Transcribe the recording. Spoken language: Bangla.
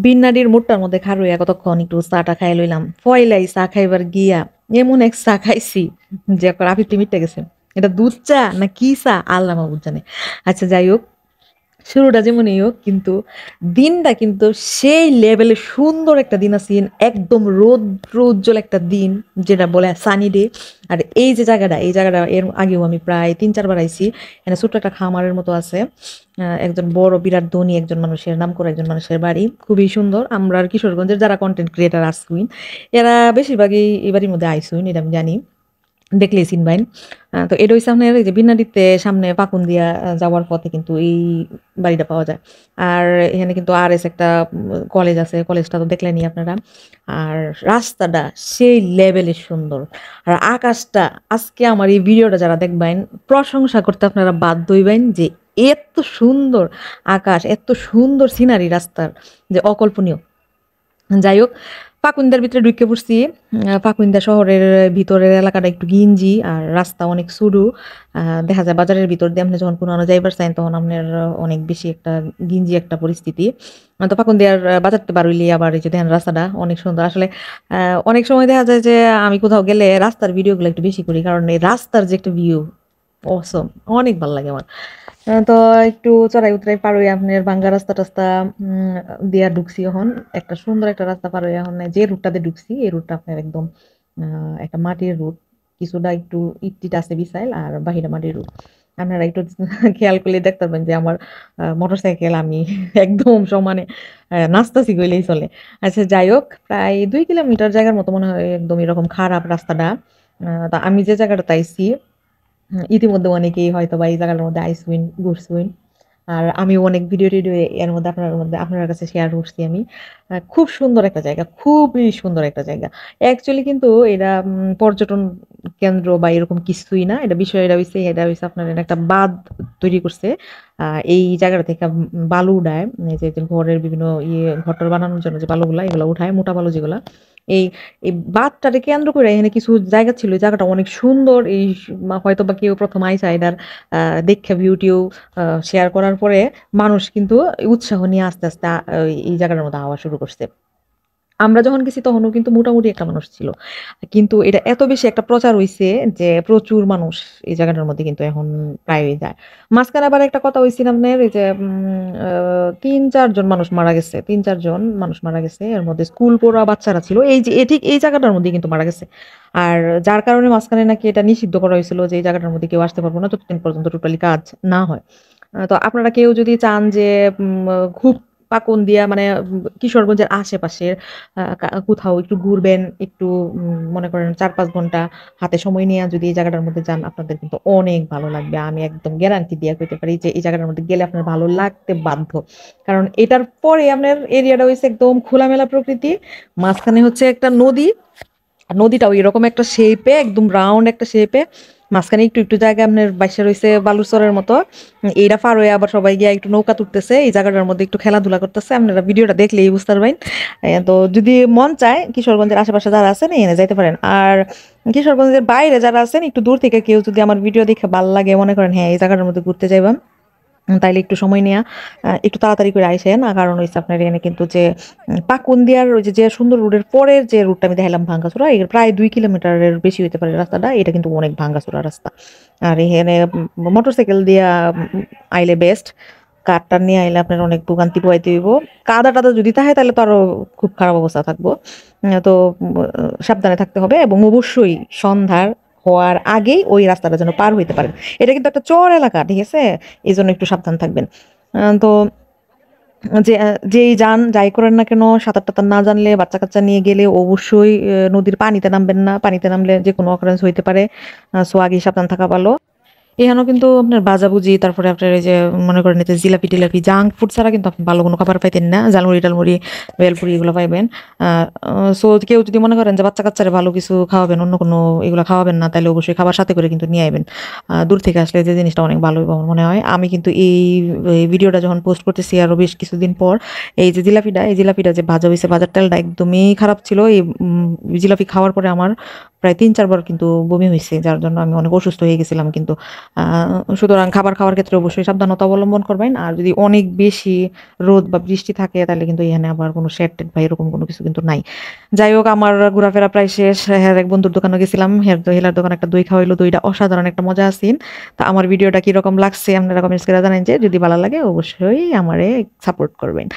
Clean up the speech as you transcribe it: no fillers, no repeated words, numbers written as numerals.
বিন্নাডির মোড়টার মধ্যে খারুইয়া কতক্ষণ একটু চাটা খাই লইলাম পয়লাই চা খাইবার গিয়া এমন এক চা খাইছি যে একবার আপিস মিটে গেছে। এটা দুধ চা না কি চা আল্লাহ মাহবুব জানে। আচ্ছা যাই হোক, শুরুটা যেমনই হোক কিন্তু দিনটা কিন্তু সেই লেভেলে সুন্দর একটা দিন আছেন, একদম রৌদ্র উজ্জ্বল একটা দিন, যেটা বলে সানি ডে। আর এই যে জায়গাটা, এই জায়গাটা এর আগেও আমি প্রায় ৩-৪ বার আইছি। এখানে ছোট্ট একটা খামারের মতো আছে। একজন বড় বিরাট ধনী একজন মানুষের, নাম করে একজন মানুষের বাড়ি, খুবই সুন্দর। আমরা আর কিশোরগঞ্জের যারা কন্টেন্ট ক্রিয়েটার আসুইন এরা বেশিরভাগই এই বাড়ির মধ্যে আইসুইন, এটা আমি জানি, দেখলেই চিনবাইন। তো এটা হইছে আপনার এই যে বিনাডিতে সামনে পাকুন্দিয়া যাওয়ার পথে কিন্তু এই বাড়িটা পাওয়া যায়। আর এখানে কিন্তু আর এস একটা কলেজ আছে, কলেজটা তো দেখলেনি আপনারা। আর রাস্তাটা সেই লেভেলের সুন্দর। আর আকাশটা, আজকে আমার এই ভিডিওটা যারা দেখবেন প্রশংসা করতে আপনারা বাধ্য হইবেন যে এত সুন্দর আকাশ, এত সুন্দর সিনারি রাস্তার, যে অকল্পনীয়। যাই হোক, পাকুন্দার ভিতরে ঢুকে পড়ছি। পাকুন্দা শহরের ভিতরের এলাকাটা একটু গিঞ্জি আর রাস্তা অনেক সরু। দেখা যায় বাজারের ভিতর দিয়ে আপনি যখন কোনো যাইবার চাইন তখন আপনার অনেক বেশি একটা গিঞ্জি একটা পরিস্থিতি। তো পাকুন্দিয়ার বাজারতে বার হইলে আবার এই যে দেখেন রাস্তাটা অনেক সুন্দর আসলে। অনেক সময় দেখা যায় যে আমি কোথাও গেলে রাস্তার ভিডিওগুলো একটু বেশি করি, কারণ এই রাস্তার যে একটা ভিউ অসম, অনেক ভালো লাগে আমার। তো একটু চড়াই উতরাই পার হয়ে আপনার ভাঙ্গা রাস্তা টাস্তা দিয়া ঢুকছি এখন। একটা সুন্দর একটা রাস্তা পার হয়ে এখন যে রুটটাতে ঢুকছি এই রুটটা আপনার একদম একটা মাটির রুট। কিছুটা একটু ইট টিট আছে বিসাইল, আর বাহিরা মাটির রুট। আপনারা একটু খেয়াল করলে দেখতে পাবেন যে আমার মোটরসাইকেল আমি একদম সমানে নাচতাছি কইলেই চলে। আচ্ছা যাই হোক, প্রায় 2 কিলোমিটার জায়গার মতো মনে হয়, একদম এরকম খারাপ রাস্তাটা। তা আমি যে জায়গাটাতে আইছি, ইতিমধ্যে অনেকেই হয়তোবা এই জায়গাটার মধ্যে আইসুইন, ঘুরসুইন। আর আমিও অনেক ভিডিও এর মধ্যে আপনার কাছে শেয়ার করছি আমি। খুব সুন্দর একটা জায়গা, খুবই সুন্দর একটা জায়গা। অ্যাকচুয়ালি কিন্তু এটা পর্যটন কেন্দ্র বা এরকম কিছুই না। এটা হইছে আপনার এর একটা বাঁধ তৈরি করছে। এই জায়গাটা থেকে বালু উঠায়, এই যে ঘরের বিভিন্ন ঘর-টর বানানোর জন্য যে বালুগুলা এগুলা উঠায়, মোটা বালু যেগুলা। এই এই বাঁধটাকে কেন্দ্র করে এখানে কিছু জায়গা ছিল, এই জায়গাটা অনেক সুন্দর। হয়তোবা কেউ প্রথম আইসা এটার দেখে ভিউ-টিউ শেয়ার করার পরে মানুষ কিন্তু উৎসাহ নিয়ে আস্তে, আস্তে এই জায়গাটার মধ্যে আওয়া শুরু করছে। আমরা যখন গেছি তখনও কিন্তু মোটামুটি একটা মানুষ ছিল। কিন্তু এটা এত বেশি একটা প্রচার হইছে যে প্রচুর মানুষ এই জায়গাটার মধ্যে কিন্তু এখন প্রায়ই যায়। মাঝখানে আবার একটা কথা হইছিল আপনার এই যে ৩-৪ জন মানুষ মারা গেছে। ৩-৪ জন মানুষ মারা গেছে। এর মধ্যে স্কুল পড়ুয়া বাচ্চারা ছিল। এই যে ঠিক এই জায়গাটার মধ্যেই কিন্তু মারা গেছে। আর যার কারণে মাঝখানে নাকি এটা নিষিদ্ধ করা হয়েছিল যে এই জায়গাটার মধ্যে কেউ আসতে পারবে না যতদিন পর্যন্ত টোটালি কাজ না হয়। তো আপনারা কেউ যদি চান যে খুব পাকুন্দিয়া মানে কিশোরগঞ্জের আশেপাশের কোথাও একটু ঘুরবেন, একটু মনে করেন ৪-৫ ঘন্টা হাতে সময় নিয়ে যদি এই জায়গাটার মধ্যে যান আপনাদের কিন্তু অনেক ভালো লাগবে। আমি একদম গ্যারান্টি দিয়ে কইতে পারি যে এই জায়গাটার মধ্যে গেলে আপনার ভালো লাগতে বাধ্য। কারণ এটার পরে আপনার এরিয়াটা হইছে একদম খোলামেলা প্রকৃতি। মাঝখানে হচ্ছে একটা নদী। আর নদীটাও এরকম একটা শেপে, একদম রাউন্ড একটা শেপে। মাঝখানে একটু একটু জায়গা আপনার বাইসা রয়েছে বালুচরের মতো। এইটা পার হয়ে আবার সবাই গিয়ে একটু নৌকা তুলতেছে, এই জায়গাটার মধ্যে একটু খেলাধুলা করতেছে। আপনারা ভিডিওটা দেখলেই বুঝতে পারবেন। তো যদি মন চায় কিশোরগঞ্জের আশেপাশে যারা আছেন এনে যাইতে পারেন। আর কিশোরগঞ্জের বাইরে যারা আছেন একটু দূর থেকে কেউ যদি আমার ভিডিও দেখে ভালো লাগে, মনে করেন হ্যাঁ এই জায়গাটার মধ্যে ঘুরতে যাইবাম, তাইলে একটু সময় নেয়া একটু তাড়াতাড়ি করে আইসেন। কারণ হইছে আপনার এখানে কিন্তু যে পাকুন্দিয়ার ওই যে সুন্দর রোডের পরের যে রুটটা আমি দেখালাম ভাঙ্গাচোরা, এর প্রায় 2 কিলোমিটারের বেশি হইতে পারে রাস্তাটা। এটা কিন্তু অনেক ভাঙ্গাচোরা রাস্তা। আর এখানে মোটরসাইকেল দিয়া আইলে বেস্ট। কারটা নিয়ে আইলে আপনার অনেক ভোগান্তি পোহাইতে হইব। কাদা টাদা যদি থাকে তাহলে তো আরো খুব খারাপ অবস্থা থাকবো। তো সাবধানে থাকতে হবে, এবং অবশ্যই সন্ধ্যার হওয়ার আগেই ওই রাস্তাটা যেন পার হইতে পারেন। এটা কিন্তু একটা চর এলাকা, ঠিক আছে? এই জন্য একটু সাবধান থাকবেন। তো যেই যান যাই করেন না কেন, সাঁতার টাতার না জানলে, বাচ্চা কাচ্চা নিয়ে গেলে অবশ্যই নদীর পানিতে নামবেন না। পানিতে নামলে যে কোনো অকারেন্স হইতে পারে। সো আগেই সাবধান থাকা ভালো। এখানেও কিন্তু আপনার ভাজাভুজি, তারপরে আপনার এই যে মনে করেন এতে জিলাপি টিলাপি, জাঙ্ক ফুড ছাড়া কিন্তু আপনি ভালো কোনো খাবার পাইতেন না। ঝালমুড়ি টালমুড়ি, ভেলপুরি এগুলো পাইবেন। সো কেউ যদি মনে করেন যে বাচ্চা কাচ্চারে ভালো কিছু খাওয়াবেন, অন্য কোনো এগুলো খাওয়াবেন না, তাহলে অবশ্যই খাবার সাথে করে কিন্তু নিয়ে আইবেন। দূর থেকে আসলে যে জিনিসটা অনেক ভালো হবে আমার মনে হয়। আমি কিন্তু এই ভিডিওটা যখন পোস্ট করতেছি আরও বেশ কিছুদিন পর, এই যে জিলাপিটা যে ভাজা হয়েছে, ভাজার তেলটা একদমই খারাপ ছিল। এই জিলাপি খাওয়ার পরে আমার প্রায় 3-4 বার কিন্তু বমি হয়েছে, যার জন্য আমি অনেক অসুস্থ হয়ে গেছিলাম কিন্তু। সুতরাং খাবার খাওয়ার ক্ষেত্রে অবশ্যই সাবধানতা অবলম্বন করবেন। আর যদি অনেক বেশি রোদ বা বৃষ্টি থাকে তাহলে কিন্তু এখানে আবার কোনো শেড টেড বা এরকম কোনো কিছু কিন্তু নাই। যাই হোক, আমার ঘোরাফেরা প্রায় শেষ। হ্যাঁ, এক বন্ধুর দোকানে গেছিলাম, হেলার দোকানে একটা দই খাওয়াইলো, দইটা অসাধারণ একটা মজা আসিন। তা আমার ভিডিওটা কিরকম লাগছে আপনারা কমেন্টস করে জানান, যে যদি ভালো লাগে অবশ্যই আমারে সাপোর্ট করবেন।